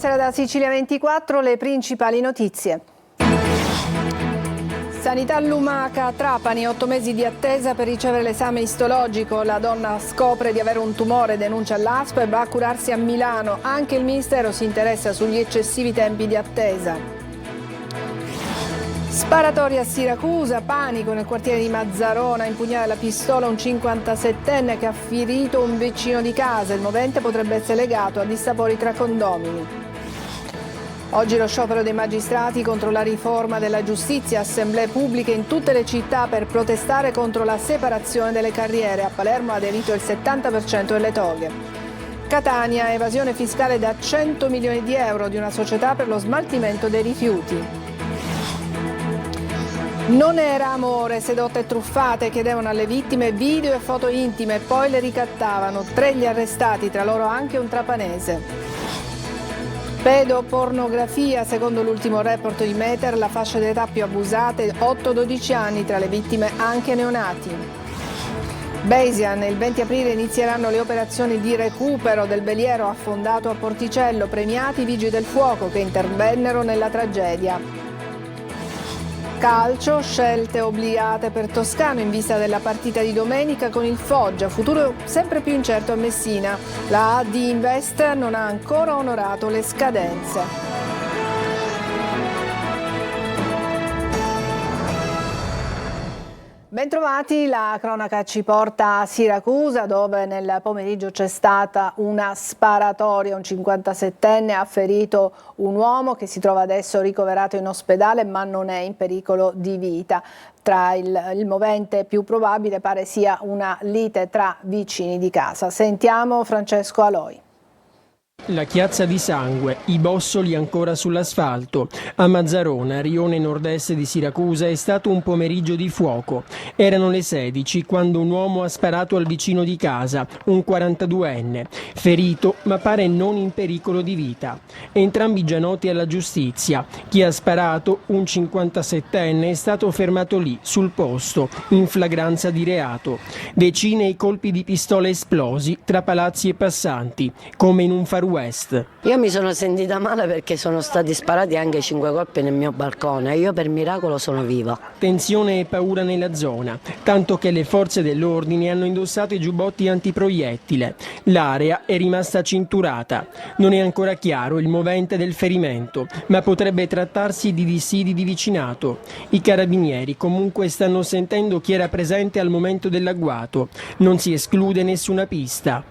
Buonasera da Sicilia 24, le principali notizie. Sanità Lumaca, Trapani, 8 mesi di attesa per ricevere l'esame istologico. La donna scopre di avere un tumore, denuncia all'ASP e va a curarsi a Milano. Anche il Ministero si interessa sugli eccessivi tempi di attesa. Sparatoria a Siracusa, panico nel quartiere di Mazzarona, impugnata la pistola un 57enne che ha ferito un vicino di casa. Il movente potrebbe essere legato a dissapori tra condomini. Oggi lo sciopero dei magistrati contro la riforma della giustizia, assemblee pubbliche in tutte le città per protestare contro la separazione delle carriere. A Palermo ha aderito il 70% delle toghe. Catania, evasione fiscale da 100 milioni di euro di una società per lo smaltimento dei rifiuti. Non era amore, sedotte e truffate, chiedevano alle vittime video e foto intime e poi le ricattavano. 3 gli arrestati, tra loro anche un trapanese. Pedopornografia, secondo l'ultimo report di Meter, la fascia d'età più abusata è 8-12 anni, tra le vittime anche neonati. Basian, il 20 aprile inizieranno le operazioni di recupero del veliero affondato a Porticello, premiati i vigili del fuoco che intervennero nella tragedia. Calcio, scelte obbligate per Toscano in vista della partita di domenica con il Foggia, futuro sempre più incerto a Messina. La AD Invest non ha ancora onorato le scadenze. Bentrovati, la cronaca ci porta a Siracusa dove nel pomeriggio c'è stata una sparatoria, un 57enne ha ferito un uomo che si trova adesso ricoverato in ospedale ma non è in pericolo di vita. Il movente più probabile pare sia una lite tra vicini di casa. Sentiamo Francesco Aloi. La chiazza di sangue, i bossoli ancora sull'asfalto. A Mazzarona, rione nord-est di Siracusa, è stato un pomeriggio di fuoco. Erano le 16 quando un uomo ha sparato al vicino di casa, un 42enne, ferito ma pare non in pericolo di vita. Entrambi già noti alla giustizia. Chi ha sparato, un 57enne, è stato fermato lì, sul posto, in flagranza di reato. Decine i colpi di pistola esplosi tra palazzi e passanti, come in un Far West. Io mi sono sentita male perché sono stati sparati anche 5 colpi nel mio balcone e io per miracolo sono viva. Tensione e paura nella zona, tanto che le forze dell'ordine hanno indossato i giubbotti antiproiettile. L'area è rimasta cinturata. Non è ancora chiaro il movente del ferimento, ma potrebbe trattarsi di dissidi di vicinato. I carabinieri comunque stanno sentendo chi era presente al momento dell'agguato. Non si esclude nessuna pista.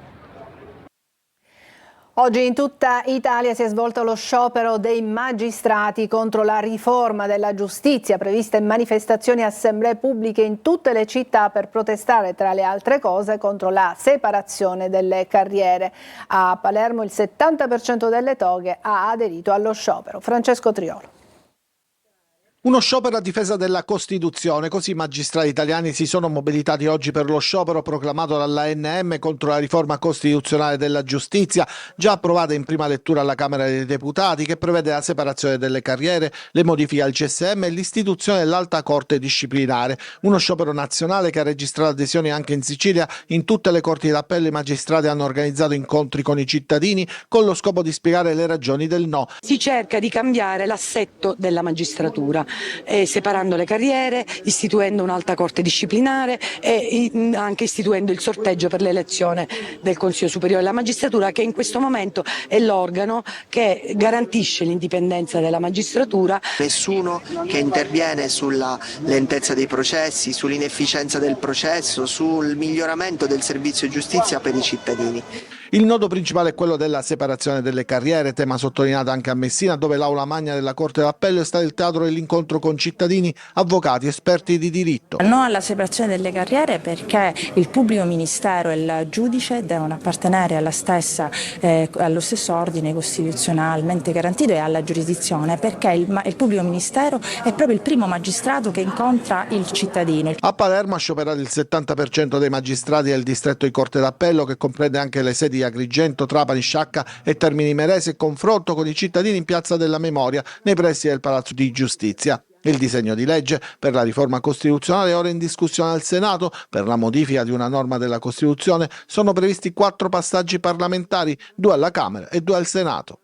Oggi in tutta Italia si è svolto lo sciopero dei magistrati contro la riforma della giustizia, previste manifestazioni e assemblee pubbliche in tutte le città per protestare, tra le altre cose, contro la separazione delle carriere. A Palermo il 70% delle toghe ha aderito allo sciopero. Francesco Triolo. Uno sciopero a difesa della Costituzione, così i magistrati italiani si sono mobilitati oggi per lo sciopero proclamato dall'ANM contro la riforma costituzionale della giustizia, già approvata in prima lettura alla Camera dei Deputati, che prevede la separazione delle carriere, le modifiche al CSM e l'istituzione dell'Alta Corte Disciplinare. Uno sciopero nazionale che ha registrato adesioni anche in Sicilia. In tutte le corti d'appello i magistrati hanno organizzato incontri con i cittadini con lo scopo di spiegare le ragioni del no. Si cerca di cambiare l'assetto della magistratura, separando le carriere, istituendo un'alta corte disciplinare e anche istituendo il sorteggio per l'elezione del Consiglio Superiore della Magistratura, che in questo momento è l'organo che garantisce l'indipendenza della magistratura. Nessuno che interviene sulla lentezza dei processi, sull'inefficienza del processo, sul miglioramento del servizio giustizia per i cittadini. Il nodo principale è quello della separazione delle carriere, tema sottolineato anche a Messina, dove l'aula magna della Corte d'Appello è stata il teatro dell'incontro con cittadini, avvocati, esperti di diritto. No alla separazione delle carriere perché il pubblico ministero e il giudice devono appartenere allo stesso ordine costituzionalmente garantito e alla giurisdizione, perché il pubblico ministero è proprio il primo magistrato che incontra il cittadino. A Palermo ha scioperato il 70% dei magistrati del distretto di Corte d'Appello, che comprende anche le sedi di Agrigento, Trapani, Sciacca e Termini Imerese, confronto con i cittadini in Piazza della Memoria, nei pressi del Palazzo di Giustizia. Il disegno di legge per la riforma costituzionale è ora in discussione al Senato. Per la modifica di una norma della Costituzione sono previsti 4 passaggi parlamentari, 2 alla Camera e 2 al Senato.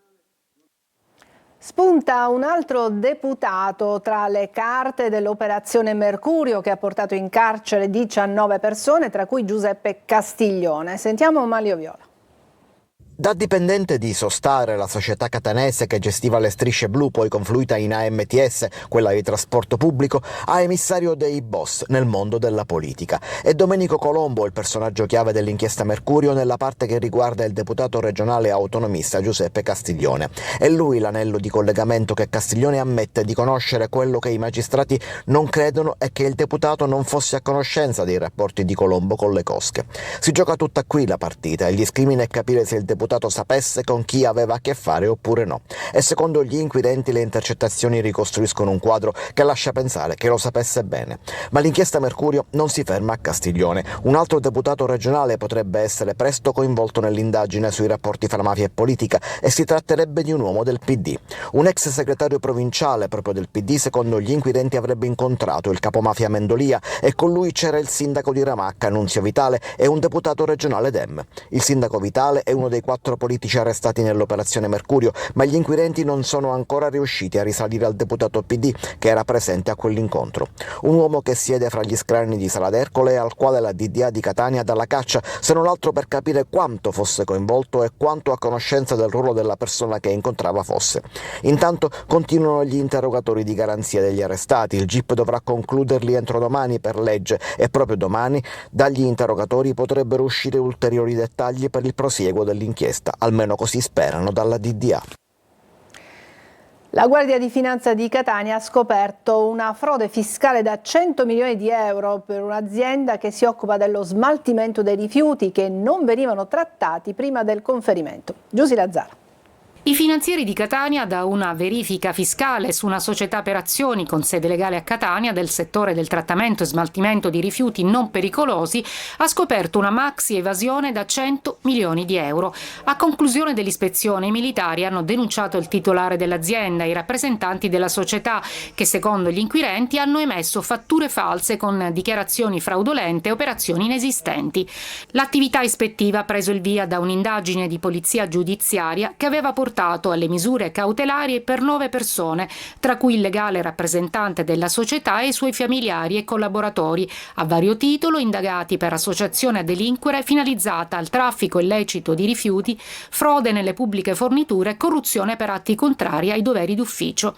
Spunta un altro deputato tra le carte dell'operazione Mercurio che ha portato in carcere 19 persone, tra cui Giuseppe Castiglione. Sentiamo Manlio Viola. Da dipendente di Sostare, la società catanese che gestiva le strisce blu, poi confluita in AMTS, quella di trasporto pubblico, a emissario dei boss nel mondo della politica. E Domenico Colombo, il personaggio chiave dell'inchiesta Mercurio nella parte che riguarda il deputato regionale autonomista Giuseppe Castiglione. È lui l'anello di collegamento che Castiglione ammette di conoscere. Quello che i magistrati non credono è che il deputato non fosse a conoscenza dei rapporti di Colombo con le cosche. Si gioca tutta qui la partita e il discrimine è capire se il deputato sapesse con chi aveva a che fare oppure no. E secondo gli inquirenti le intercettazioni ricostruiscono un quadro che lascia pensare che lo sapesse bene. Ma l'inchiesta Mercurio non si ferma a Castiglione. Un altro deputato regionale potrebbe essere presto coinvolto nell'indagine sui rapporti fra mafia e politica e si tratterebbe di un uomo del PD. Un ex segretario provinciale proprio del PD, secondo gli inquirenti, avrebbe incontrato il capomafia Mendolia e con lui c'era il sindaco di Ramacca, Nunzio Vitale, e un deputato regionale Dem. Il sindaco Vitale è uno dei 4 politici arrestati nell'operazione Mercurio, ma gli inquirenti non sono ancora riusciti a risalire al deputato PD che era presente a quell'incontro. Un uomo che siede fra gli scranni di Sala d'Ercole e al quale la DDA di Catania dà la caccia, se non altro per capire quanto fosse coinvolto e quanto a conoscenza del ruolo della persona che incontrava fosse. Intanto continuano gli interrogatori di garanzia degli arrestati. Il GIP dovrà concluderli entro domani per legge e proprio domani dagli interrogatori potrebbero uscire ulteriori dettagli per il prosieguo dell'inchiesta. Almeno così sperano dalla DDA. La Guardia di Finanza di Catania ha scoperto una frode fiscale da 100 milioni di euro per un'azienda che si occupa dello smaltimento dei rifiuti che non venivano trattati prima del conferimento. Giusy Lazzaro. I finanzieri di Catania, da una verifica fiscale su una società per azioni con sede legale a Catania del settore del trattamento e smaltimento di rifiuti non pericolosi, ha scoperto una maxi evasione da 100 milioni di euro. A conclusione dell'ispezione, i militari hanno denunciato il titolare dell'azienda e i rappresentanti della società che, secondo gli inquirenti, hanno emesso fatture false con dichiarazioni fraudolente e operazioni inesistenti. L'attività ispettiva ha preso il via da un'indagine di polizia giudiziaria che aveva portato alle misure cautelari per 9 persone, tra cui il legale rappresentante della società e i suoi familiari e collaboratori, a vario titolo indagati per associazione a delinquere finalizzata al traffico illecito di rifiuti, frode nelle pubbliche forniture e corruzione per atti contrari ai doveri d'ufficio.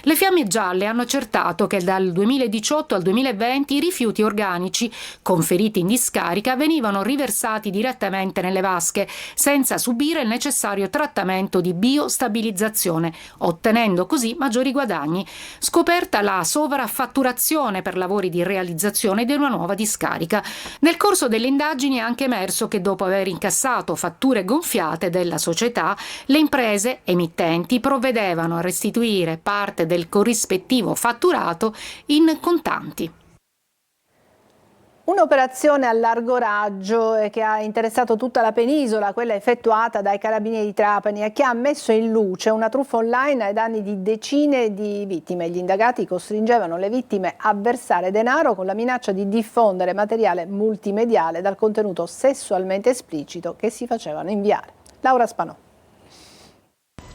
Le Fiamme Gialle hanno accertato che dal 2018 al 2020 i rifiuti organici conferiti in discarica venivano riversati direttamente nelle vasche senza subire il necessario trattamento di biostabilizzazione, ottenendo così maggiori guadagni. Scoperta la sovraffatturazione per lavori di realizzazione di una nuova discarica. Nel corso delle indagini è anche emerso che dopo aver incassato fatture gonfiate della società, le imprese emittenti provvedevano a restituire parte del corrispettivo fatturato in contanti. Un'operazione a largo raggio che ha interessato tutta la penisola, quella effettuata dai Carabinieri di Trapani e che ha messo in luce una truffa online ai danni di decine di vittime. Gli indagati costringevano le vittime a versare denaro con la minaccia di diffondere materiale multimediale dal contenuto sessualmente esplicito che si facevano inviare. Laura Spanò.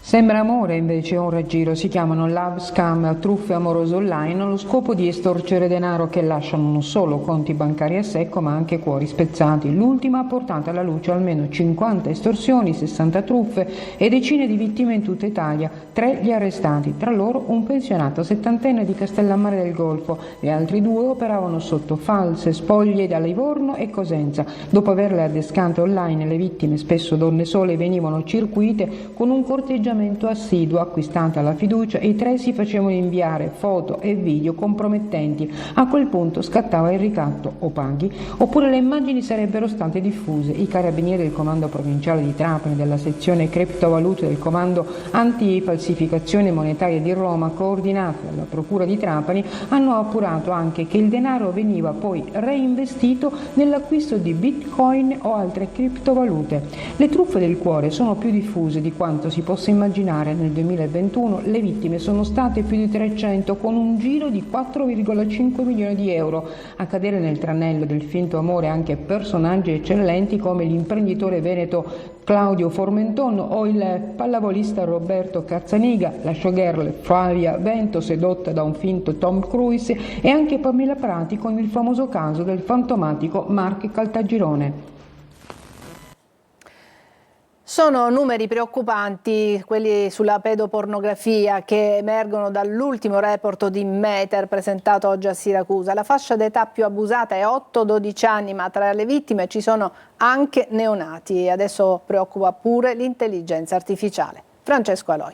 Sembra amore, invece è un raggiro. Si chiamano love scam, truffe amorose online, allo scopo di estorcere denaro che lasciano non solo conti bancari a secco ma anche cuori spezzati. L'ultima ha portato alla luce almeno 50 estorsioni, 60 truffe e decine di vittime in tutta Italia. 3 gli arrestati, tra loro un pensionato settantenne di Castellammare del Golfo. Gli altri 2 operavano sotto false spoglie da Livorno e Cosenza. Dopo averle adescate online, le vittime, spesso donne sole, venivano circuite con un corteggiamento assiduo, acquistata la fiducia, e i 3 si facevano inviare foto e video compromettenti. A quel punto scattava il ricatto: o paghi oppure le immagini sarebbero state diffuse. I carabinieri del comando provinciale di Trapani, della sezione criptovalute del comando antifalsificazione monetaria di Roma, coordinati dalla procura di Trapani, hanno appurato anche che il denaro veniva poi reinvestito nell'acquisto di bitcoin o altre criptovalute. Le truffe del cuore sono più diffuse di quanto si possa immaginare immaginare. Nel 2021 le vittime sono state più di 300, con un giro di 4,5 milioni di euro. A cadere nel tranello del finto amore anche personaggi eccellenti come l'imprenditore veneto Claudio Formenton o il pallavolista Roberto Cazzaniga, la showgirl Flavia Vento sedotta da un finto Tom Cruise e anche Pamela Prati con il famoso caso del fantomatico Mark Caltagirone. Sono numeri preoccupanti quelli sulla pedopornografia che emergono dall'ultimo report di Meter presentato oggi a Siracusa. La fascia d'età più abusata è 8-12 anni, ma tra le vittime ci sono anche neonati e adesso preoccupa pure l'intelligenza artificiale. Francesco Aloi.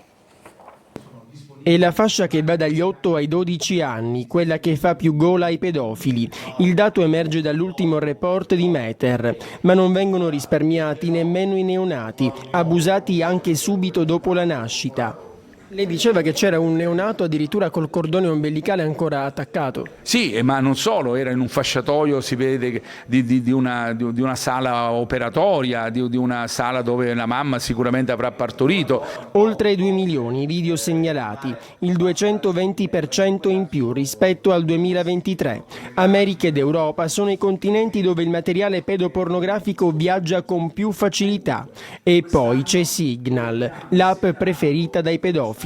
È la fascia che va dagli 8 ai 12 anni, quella che fa più gola ai pedofili. Il dato emerge dall'ultimo report di Meter, ma non vengono risparmiati nemmeno i neonati, abusati anche subito dopo la nascita. Lei diceva che c'era un neonato addirittura col cordone ombelicale ancora attaccato. Sì, ma non solo, era in un fasciatoio, si vede, di una sala operatoria, di una sala dove la mamma sicuramente avrà partorito. Oltre 2 milioni i video segnalati, il 220% in più rispetto al 2023. America ed Europa sono i continenti dove il materiale pedopornografico viaggia con più facilità. E poi c'è Signal, l'app preferita dai pedofili.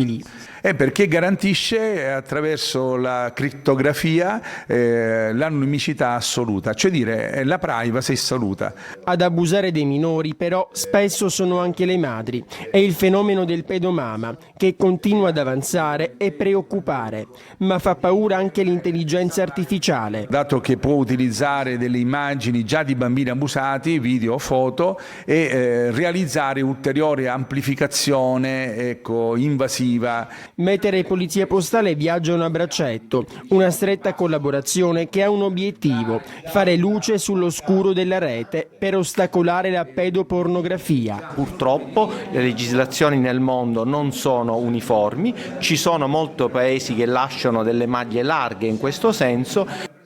Perché garantisce attraverso la crittografia l'anonimicità assoluta, cioè dire la privacy assoluta. Ad abusare dei minori però spesso sono anche le madri. È il fenomeno del pedomama che continua ad avanzare e preoccupare, ma fa paura anche l'intelligenza artificiale. Dato che può utilizzare delle immagini già di bambini abusati, video o foto, e realizzare ulteriore amplificazione invasiva. Meter e Polizia Postale viaggiano a braccetto, una stretta collaborazione che ha un obiettivo: fare luce sull'oscuro della rete per ostacolare la pedopornografia. Purtroppo le legislazioni nel mondo non sono uniformi, ci sono molti paesi che lasciano delle maglie larghe in questo senso.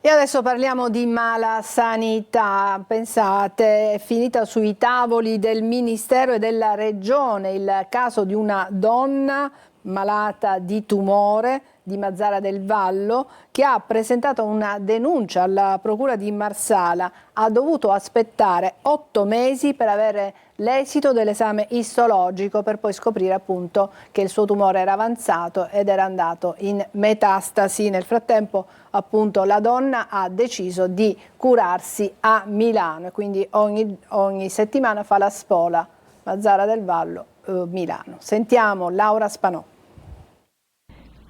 E adesso parliamo di mala sanità. Pensate, è finita sui tavoli del Ministero e della Regione il caso di una donna malata di tumore di Mazara del Vallo che ha presentato una denuncia alla Procura di Marsala. Ha dovuto aspettare 8 mesi per avere l'esito dell'esame istologico per poi scoprire appunto che il suo tumore era avanzato ed era andato in metastasi. Nel frattempo appunto la donna ha deciso di curarsi a Milano e quindi ogni settimana fa la spola Mazara del Vallo Milano. Sentiamo Laura Spanò.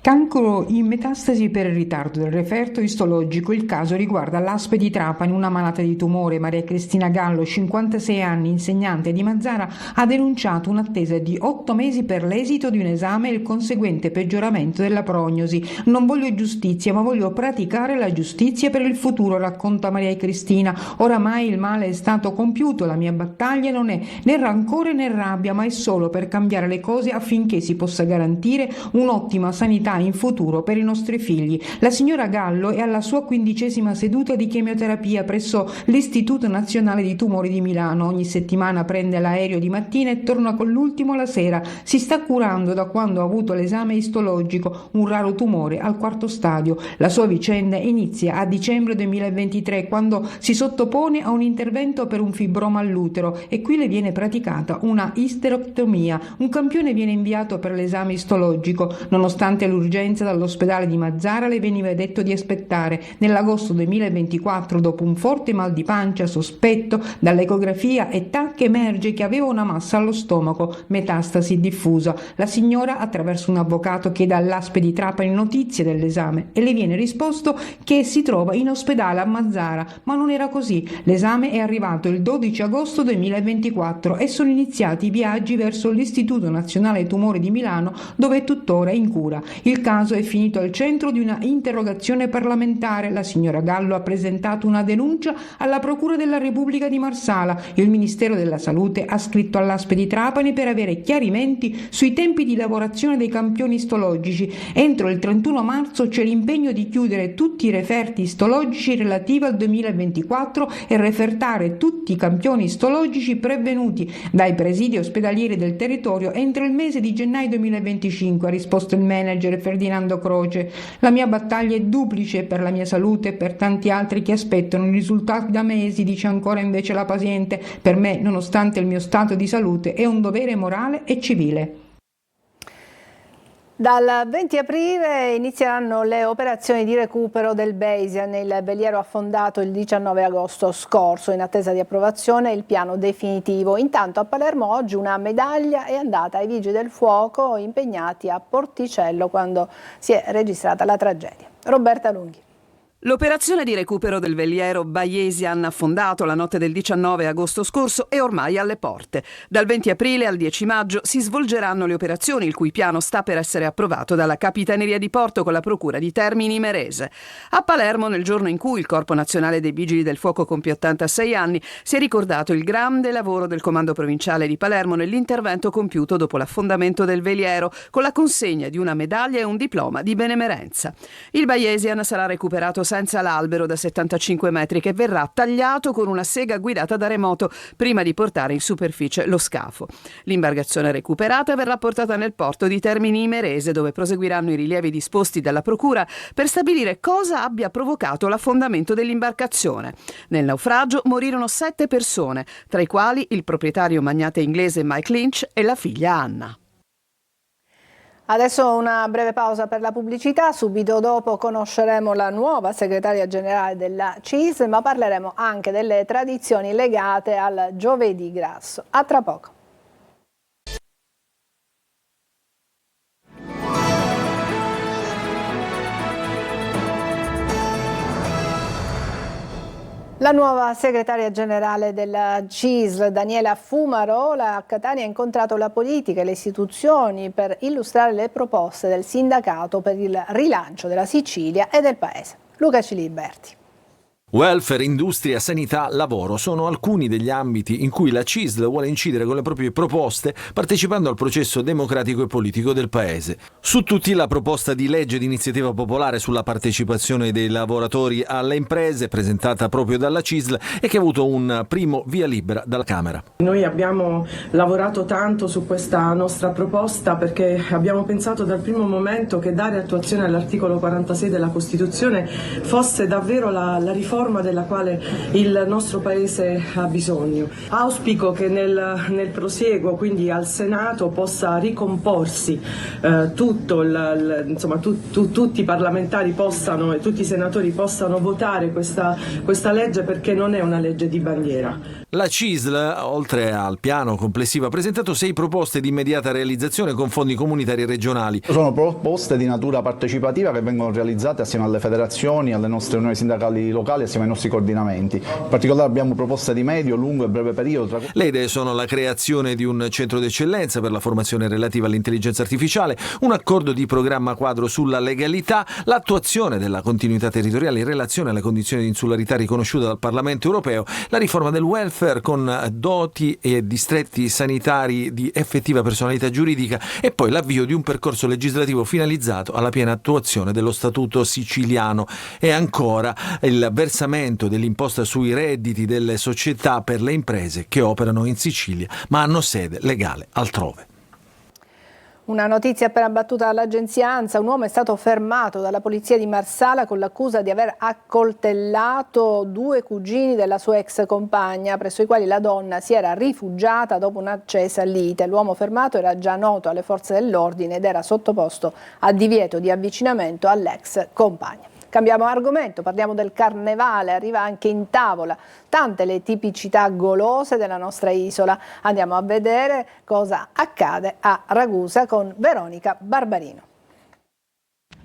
Cancro in metastasi per il ritardo del referto istologico. Il caso riguarda l'ASP di Trapani, una malata di tumore. Maria Cristina Gallo, 56 anni, insegnante di Mazara, ha denunciato un'attesa di 8 mesi per l'esito di un esame e il conseguente peggioramento della prognosi. Non voglio giustizia, ma voglio praticare la giustizia per il futuro, racconta Maria Cristina. Oramai il male è stato compiuto, la mia battaglia non è né rancore né rabbia, ma è solo per cambiare le cose affinché si possa garantire un'ottima sanità in futuro per i nostri figli. La signora Gallo è alla sua 15ª seduta di chemioterapia presso l'Istituto Nazionale di Tumori di Milano. Ogni settimana prende l'aereo di mattina e torna con l'ultimo la sera. Si sta curando da quando ha avuto l'esame istologico, un raro tumore al 4º stadio. La sua vicenda inizia a dicembre 2023 quando si sottopone a un intervento per un fibroma all'utero e qui le viene praticata una isterectomia. Un campione viene inviato per l'esame istologico. Nonostante l'urgenza dall'ospedale di Mazara le veniva detto di aspettare. Nell'agosto 2024, dopo un forte mal di pancia sospetto, dall'ecografia e tac emerge che aveva una massa allo stomaco, metastasi diffusa. La signora, attraverso un avvocato, chiede all'ASP di Trapani notizie dell'esame e le viene risposto che si trova in ospedale a Mazara, ma non era così. L'esame è arrivato il 12 agosto 2024 e sono iniziati i viaggi verso l'Istituto Nazionale Tumori di Milano, dove è tuttora in cura. Il Il caso è finito al centro di una interrogazione parlamentare. La signora Gallo ha presentato una denuncia alla Procura della Repubblica di Marsala. Il Ministero della Salute ha scritto all'ASP di Trapani per avere chiarimenti sui tempi di lavorazione dei campioni istologici. Entro il 31 marzo c'è l'impegno di chiudere tutti i referti istologici relativi al 2024 e refertare tutti i campioni istologici prevenuti dai presidi ospedalieri del territorio entro il mese di gennaio 2025, ha risposto il manager Ferdinando Croce. La mia battaglia è duplice, per la mia salute e per tanti altri che aspettano i risultati da mesi, dice ancora invece la paziente. Per me, nonostante il mio stato di salute, è un dovere morale e civile. Dal 20 aprile inizieranno le operazioni di recupero del Bayesian, il veliero affondato il 19 agosto scorso. In attesa di approvazione il piano definitivo. Intanto a Palermo oggi una medaglia è andata ai Vigili del Fuoco impegnati a Porticello quando si è registrata la tragedia. Roberta Lunghi. L'operazione di recupero del veliero Bayesian affondato la notte del 19 agosto scorso è ormai alle porte. Dal 20 aprile al 10 maggio si svolgeranno le operazioni, il cui piano sta per essere approvato dalla Capitaneria di Porto con la Procura di Termini Imerese. A Palermo, nel giorno in cui il Corpo Nazionale dei Vigili del Fuoco compie 86 anni, si è ricordato il grande lavoro del Comando Provinciale di Palermo nell'intervento compiuto dopo l'affondamento del veliero, con la consegna di una medaglia e un diploma di benemerenza. Il Bayesian sarà recuperato senza l'albero da 75 metri che verrà tagliato con una sega guidata da remoto prima di portare in superficie lo scafo. L'imbarcazione recuperata verrà portata nel porto di Termini Imerese, dove proseguiranno i rilievi disposti dalla Procura per stabilire cosa abbia provocato l'affondamento dell'imbarcazione. Nel naufragio morirono 7 persone, tra i quali il proprietario magnate inglese Mike Lynch e la figlia Anna. Adesso una breve pausa per la pubblicità, subito dopo conosceremo la nuova segretaria generale della CISL, ma parleremo anche delle tradizioni legate al giovedì grasso. A tra poco. La nuova segretaria generale della CISL, Daniela Fumarola, a Catania ha incontrato la politica e le istituzioni per illustrare le proposte del sindacato per il rilancio della Sicilia e del Paese. Luca Ciliberti. Welfare, industria, sanità, lavoro sono alcuni degli ambiti in cui la CISL vuole incidere con le proprie proposte, partecipando al processo democratico e politico del Paese. Su tutti la proposta di legge di iniziativa popolare sulla partecipazione dei lavoratori alle imprese, presentata proprio dalla CISL e che ha avuto un primo via libera dalla Camera. Noi abbiamo lavorato tanto su questa nostra proposta perché abbiamo pensato dal primo momento che dare attuazione all'articolo 46 della Costituzione fosse davvero la riforma della quale il nostro Paese ha bisogno. Auspico che nel prosieguo, quindi al Senato, possa ricomporsi tutti i parlamentari possano e tutti i senatori possano votare questa legge, perché non è una legge di bandiera. La CISL, oltre al piano complessivo, ha presentato 6 proposte di immediata realizzazione con fondi comunitari e regionali. Sono proposte di natura partecipativa che vengono realizzate assieme alle federazioni, alle nostre unioni sindacali locali, assieme ai nostri coordinamenti. In particolare abbiamo proposte di medio, lungo e breve periodo. Le idee sono la creazione di un centro d'eccellenza per la formazione relativa all'intelligenza artificiale, un accordo di programma quadro sulla legalità, l'attuazione della continuità territoriale in relazione alle condizioni di insularità riconosciute dal Parlamento europeo, la riforma del welfare con doti e distretti sanitari di effettiva personalità giuridica e poi l'avvio di un percorso legislativo finalizzato alla piena attuazione dello Statuto siciliano e ancora il versamento dell'imposta sui redditi delle società per le imprese che operano in Sicilia ma hanno sede legale altrove. Una notizia appena battuta dall'agenzia ANSA: un uomo è stato fermato dalla polizia di Marsala con l'accusa di aver accoltellato 2 cugini della sua ex compagna, presso i quali la donna si era rifugiata dopo un'accesa lite. L'uomo fermato era già noto alle forze dell'ordine ed era sottoposto a divieto di avvicinamento all'ex compagna. Cambiamo argomento, parliamo del carnevale, arriva anche in tavola tante le tipicità golose della nostra isola. Andiamo a vedere cosa accade a Ragusa con Veronica Barbarino.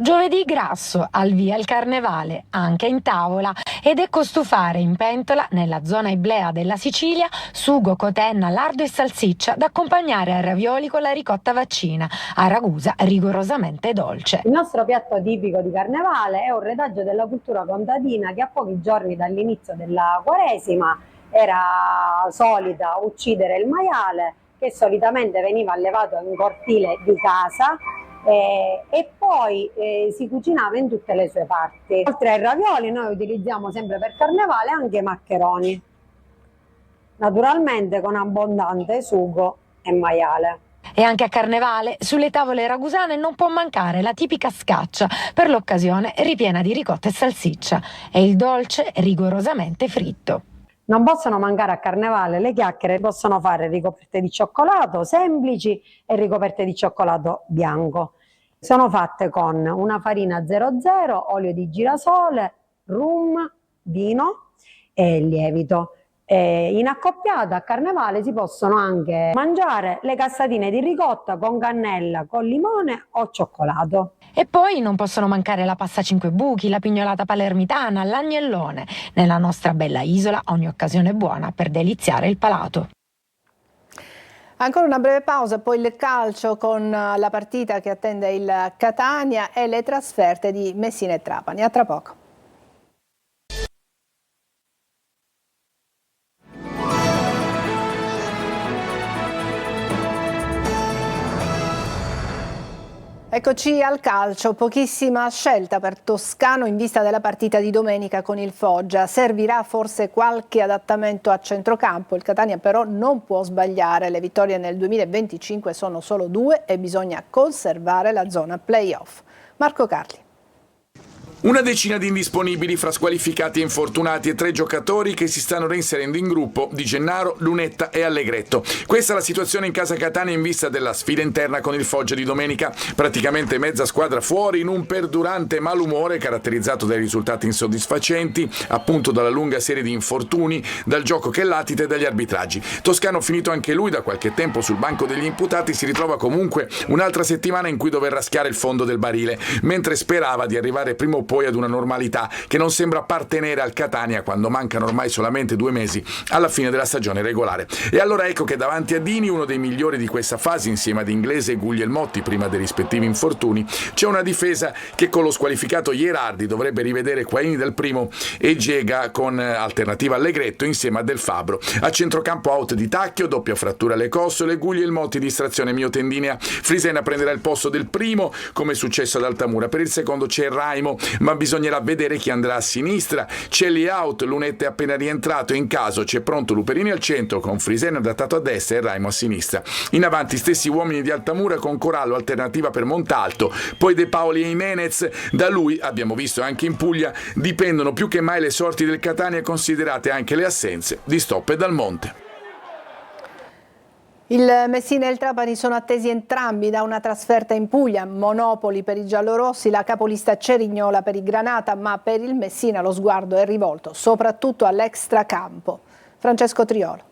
Giovedì grasso, al via il carnevale, anche in tavola, ed ecco stufare in pentola, nella zona iblea della Sicilia, sugo, cotenna, lardo e salsiccia da accompagnare ai ravioli con la ricotta vaccina, a Ragusa rigorosamente dolce. Il nostro piatto tipico di carnevale è un retaggio della cultura contadina che a pochi giorni dall'inizio della Quaresima era solita uccidere il maiale, che solitamente veniva allevato in cortile di casa e poi si cucinava in tutte le sue parti. Oltre ai ravioli noi utilizziamo sempre per carnevale anche i maccheroni, naturalmente con abbondante sugo e maiale. E anche a carnevale sulle tavole ragusane non può mancare la tipica scaccia, per l'occasione ripiena di ricotta e salsiccia, e il dolce rigorosamente fritto. Non possono mancare a carnevale le chiacchiere, possono fare ricoperte di cioccolato semplici e ricoperte di cioccolato bianco. Sono fatte con una farina 00, olio di girasole, rum, vino e lievito. In accoppiata a carnevale si possono anche mangiare le cassatine di ricotta con cannella, con limone o cioccolato. E poi non possono mancare la pasta 5 buchi, la pignolata palermitana, l'agnellone. Nella nostra bella isola ogni occasione è buona per deliziare il palato. Ancora una breve pausa, poi il calcio con la partita che attende il Catania e le trasferte di Messina e Trapani. A tra poco. Eccoci al calcio, pochissima scelta per Toscano in vista della partita di domenica con il Foggia. Servirà forse qualche adattamento a centrocampo, il Catania però non può sbagliare, le vittorie nel 2025 sono solo 2 e bisogna conservare la zona play-off. Marco Carli. Una decina di indisponibili fra squalificati e infortunati e 3 giocatori che si stanno reinserendo in gruppo, Di Gennaro, Lunetta e Allegretto. Questa è la situazione in casa Catania in vista della sfida interna con il Foggia di domenica. Praticamente mezza squadra fuori in un perdurante malumore caratterizzato dai risultati insoddisfacenti, appunto dalla lunga serie di infortuni, dal gioco che latita e dagli arbitraggi. Toscano, finito anche lui da qualche tempo sul banco degli imputati, si ritrova comunque un'altra settimana in cui dover raschiare il fondo del barile, mentre sperava di arrivare prima o poi ad una normalità che non sembra appartenere al Catania quando mancano ormai solamente 2 mesi alla fine della stagione regolare. E allora ecco che davanti a Dini, uno dei migliori di questa fase insieme ad Inglese e Guglielmotti prima dei rispettivi infortuni, c'è una difesa che con lo squalificato Ierardi dovrebbe rivedere Quaini del primo e Gega con alternativa Allegretto insieme a Del Fabbro. A centrocampo out di Tacchio, doppia frattura alle costole, Guglielmotti distrazione miotendinea, Frisena prenderà il posto del primo come è successo ad Altamura. Per il secondo c'è Raimo, ma bisognerà vedere chi andrà a sinistra. Celli out, Lunetta è appena rientrato, in caso c'è pronto Luperini al centro con Frisena adattato a destra e Raimo a sinistra. In avanti stessi uomini di Altamura con Corallo alternativa per Montalto, poi De Paoli e Jimenez. Da lui, abbiamo visto anche in Puglia, dipendono più che mai le sorti del Catania, considerate anche le assenze di Stoppe e Dal Monte. Il Messina e il Trapani sono attesi entrambi da una trasferta in Puglia, Monopoli per i giallorossi, la capolista Cerignola per i Granata, ma per il Messina lo sguardo è rivolto soprattutto all'extracampo. Francesco Triolo.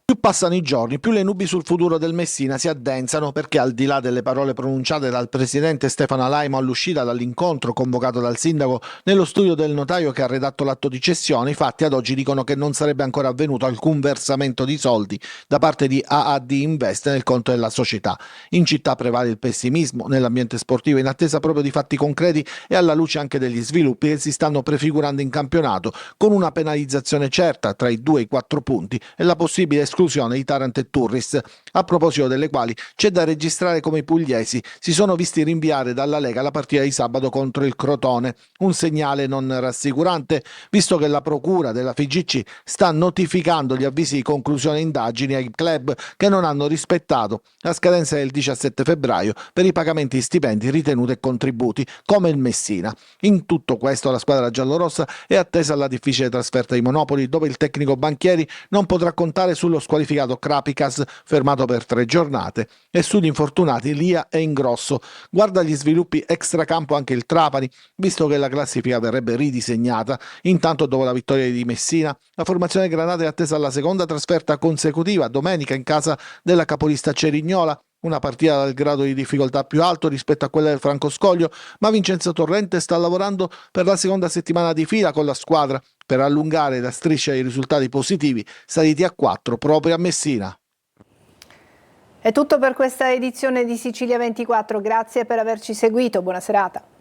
Più passano i giorni, più le nubi sul futuro del Messina si addensano, perché al di là delle parole pronunciate dal presidente Stefano Alaimo all'uscita dall'incontro convocato dal sindaco nello studio del notaio che ha redatto l'atto di cessione, i fatti ad oggi dicono che non sarebbe ancora avvenuto alcun versamento di soldi da parte di AAD Invest nel conto della società. In città prevale il pessimismo nell'ambiente sportivo in attesa proprio di fatti concreti e alla luce anche degli sviluppi che si stanno prefigurando in campionato, con una penalizzazione certa tra i 2 e i 4 punti e la possibile esclusione di Taranto e Turris, a proposito delle quali c'è da registrare come i pugliesi si sono visti rinviare dalla Lega la partita di sabato contro il Crotone, un segnale non rassicurante visto che la procura della FIGC sta notificando gli avvisi di conclusione indagini ai club che non hanno rispettato la scadenza del 17 febbraio per i pagamenti di stipendi, ritenuti e contributi, come il Messina. In tutto questo la squadra giallorossa è attesa alla difficile trasferta di Monopoli, dove il tecnico Banchieri non potrà contare sullo squalificato Krapikas, fermato per 3 giornate, e sugli infortunati Lia e Ingrosso. Guarda gli sviluppi extracampo anche il Trapani, visto che la classifica verrebbe ridisegnata. Intanto, dopo la vittoria di Messina, la formazione granata è attesa alla seconda trasferta consecutiva, domenica in casa della capolista Cerignola, Una partita dal grado di difficoltà più alto rispetto a quella del Francoscoglio, ma Vincenzo Torrente sta lavorando per la seconda settimana di fila con la squadra per allungare la striscia di risultati positivi saliti a 4 proprio a Messina. È tutto per questa edizione di Sicilia 24, grazie per averci seguito, buona serata.